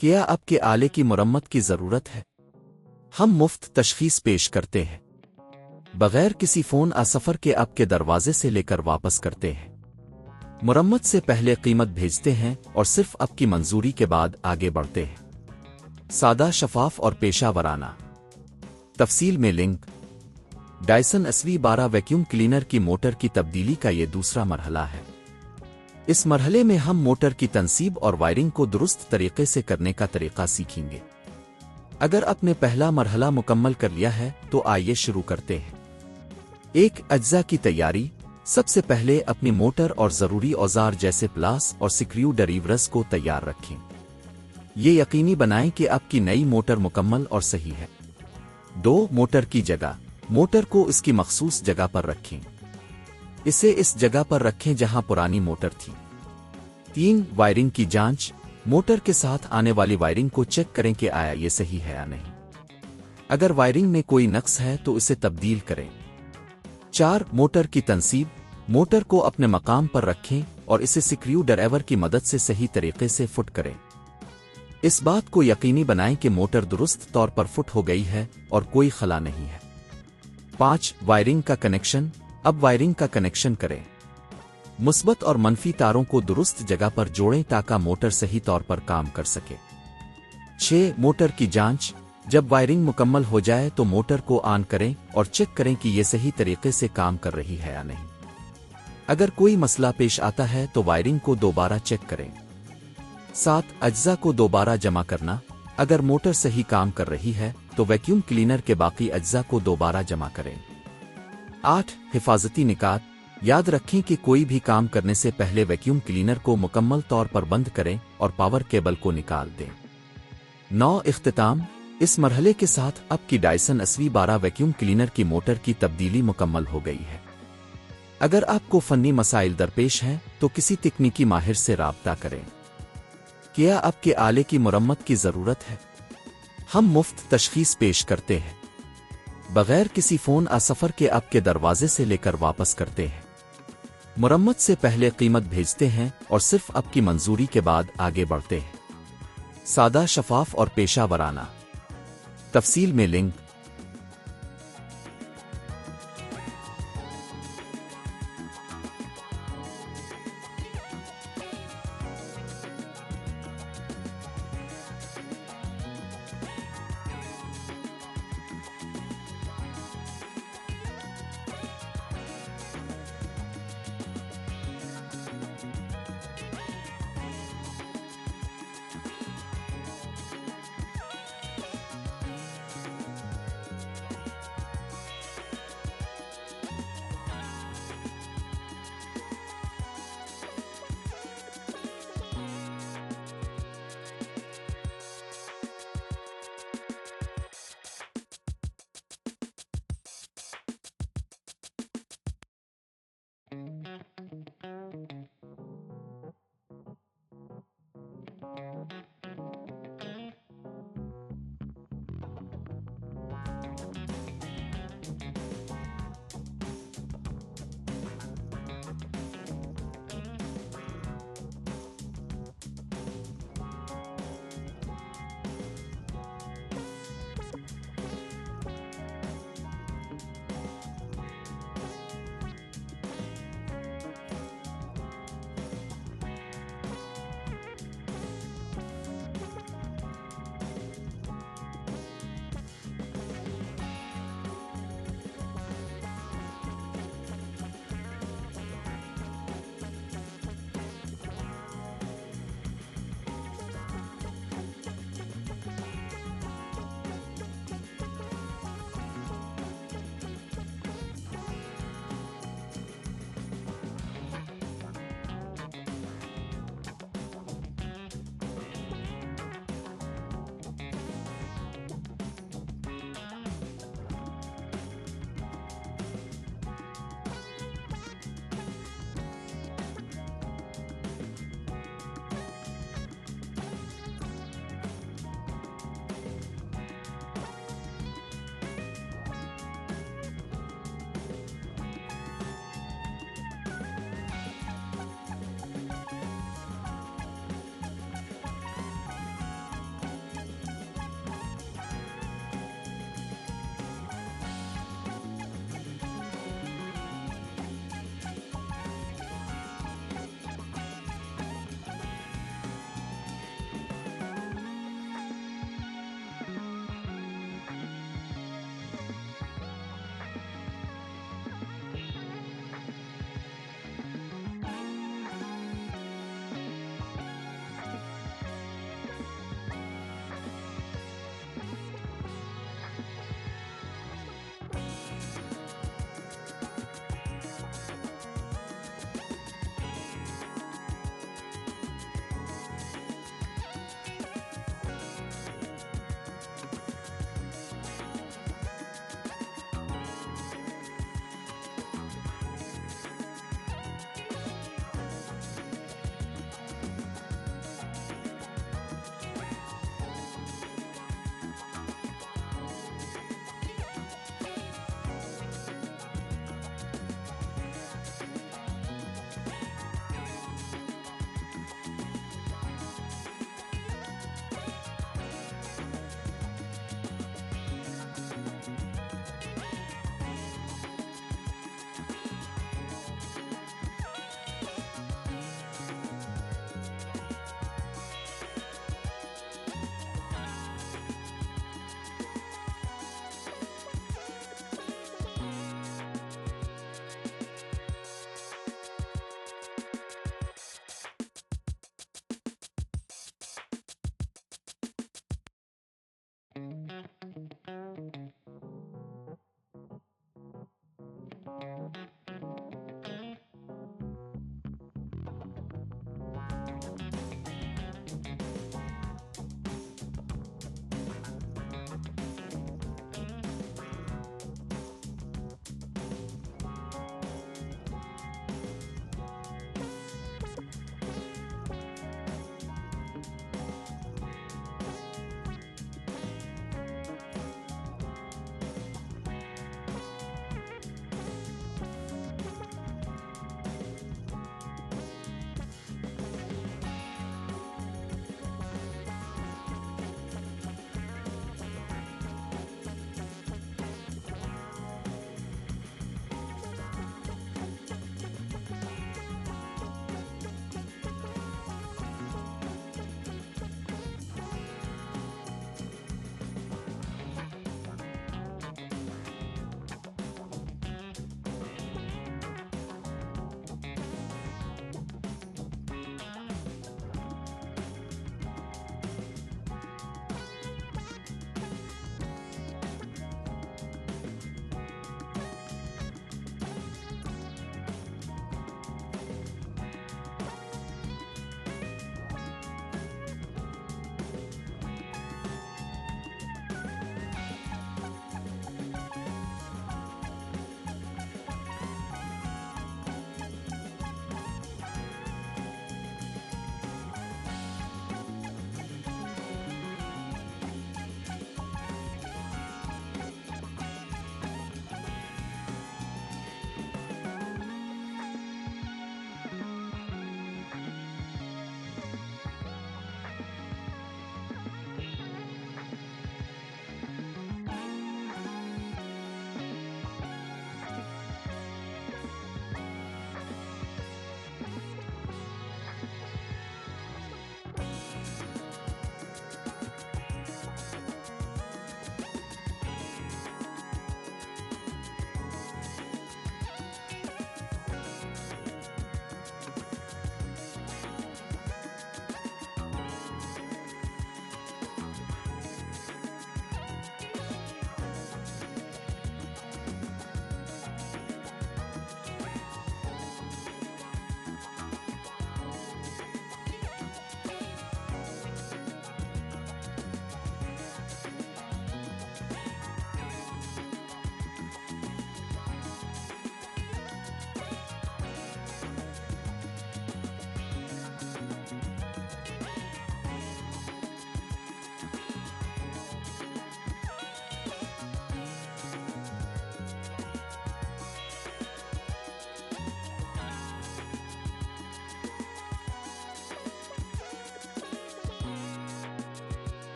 کیا اب کے آلے کی مرمت کی ضرورت ہے؟ ہم مفت تشخیص پیش کرتے ہیں، بغیر کسی فون سفر کے اب کے دروازے سے لے کر واپس کرتے ہیں۔ مرمت سے پہلے قیمت بھیجتے ہیں اور صرف اب کی منظوری کے بعد آگے بڑھتے ہیں۔ سادہ، شفاف اور پیشہ ورانہ۔ تفصیل میں link. Dyson SV12 vacuum cleaner کی موٹر کی تبدیلی کا یہ دوسرا مرحلہ ہے۔ اس مرحلے میں ہم موٹر کی تنصیب اور وائرنگ کو درست طریقے سے کرنے کا طریقہ سیکھیں گے۔ اگر آپ نے پہلا مرحلہ مکمل کر لیا ہے تو آئیے شروع کرتے ہیں۔ ایک، اجزاء کی تیاری۔ سب سے پہلے اپنی موٹر اور ضروری اوزار جیسے پلاس اور سکریو ڈریورز کو تیار رکھیں۔ یہ یقینی بنائیں کہ آپ کی نئی موٹر مکمل اور صحیح ہے۔ دو، موٹر کی جگہ۔ موٹر کو اس کی مخصوص جگہ پر رکھیں۔ اسے اس جگہ پر رکھیں جہاں پرانی موٹر تھی۔ تین، وائرنگ کی جانچ۔ موٹر کے ساتھ آنے والی وائرنگ کو چیک کریں کہ آیا یہ صحیح ہے یا نہیں۔ اگر وائرنگ میں کوئی نقص ہے تو اسے تبدیل کریں۔ چار، موٹر کی تنصیب۔ موٹر کو اپنے مقام پر رکھیں اور اسے سکریو ڈرائیور کی مدد سے صحیح طریقے سے فٹ کریں۔ اس بات کو یقینی بنائیں کہ موٹر درست طور پر فٹ ہو گئی ہے اور کوئی خلا نہیں ہے۔ پانچ، وائرنگ کا کنیکشن۔ اب وائرنگ کا کنیکشن کریں۔ مثبت اور منفی تاروں کو درست جگہ پر جوڑیں تاکہ موٹر صحیح طور پر کام کر سکے۔ 6، موٹر کی جانچ۔ جب وائرنگ مکمل ہو جائے تو موٹر کو آن کریں اور چیک کریں کہ یہ صحیح طریقے سے کام کر رہی ہے یا نہیں۔ اگر کوئی مسئلہ پیش آتا ہے تو وائرنگ کو دوبارہ چیک کریں۔ 7، اجزاء کو دوبارہ جمع کرنا۔ اگر موٹر صحیح کام کر رہی ہے تو ویکیوم کلینر کے باقی اجزاء کو دوبارہ جمع کریں۔ 8، حفاظتی نکات۔ یاد رکھیں کہ کوئی بھی کام کرنے سے پہلے ویکیوم کلینر کو مکمل طور پر بند کریں اور پاور کیبل کو نکال دیں۔ 9، اختتام۔ اس مرحلے کے ساتھ اب کی ڈائسن SV12 ویکیوم کلینر کی موٹر کی تبدیلی مکمل ہو گئی ہے۔ اگر آپ کو فنی مسائل درپیش ہیں تو کسی تکنیکی ماہر سے رابطہ کریں۔ کیا اب کے آلے کی مرمت کی ضرورت ہے؟ ہم مفت تشخیص پیش کرتے ہیں، بغیر کسی فون سفر کے اب کے دروازے سے لے کر واپس کرتے ہیں۔ مرمت سے پہلے قیمت بھیجتے ہیں اور صرف اب کی منظوری کے بعد آگے بڑھتے ہیں۔ سادہ، شفاف اور پیشہ ورانہ۔ تفصیل میں لنک۔